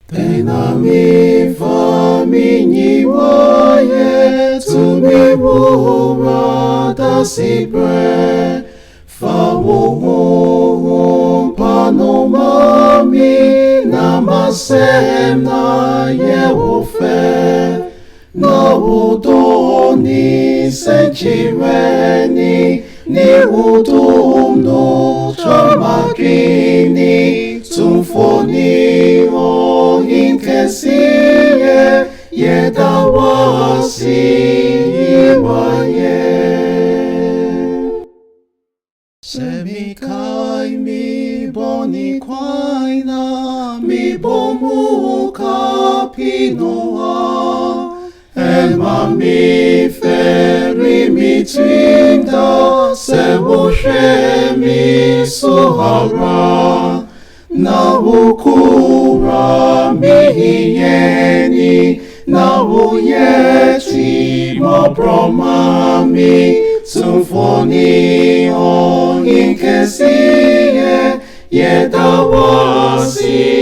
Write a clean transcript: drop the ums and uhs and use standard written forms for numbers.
Tenami famigni waye tumi wura da sipre Fawu panomami namasem na yehofe Na udoni senchireni ni udumno chamakini Tumfoni o inkesiye yedawasi iwaye Semikai mi boni kwaina mi bomu kapinoa Elma mi feri mi tinda sewoshe mi suhara Na ukura mihiyeni na uyeti mabromami Tumfoni o inkesiye yedawasi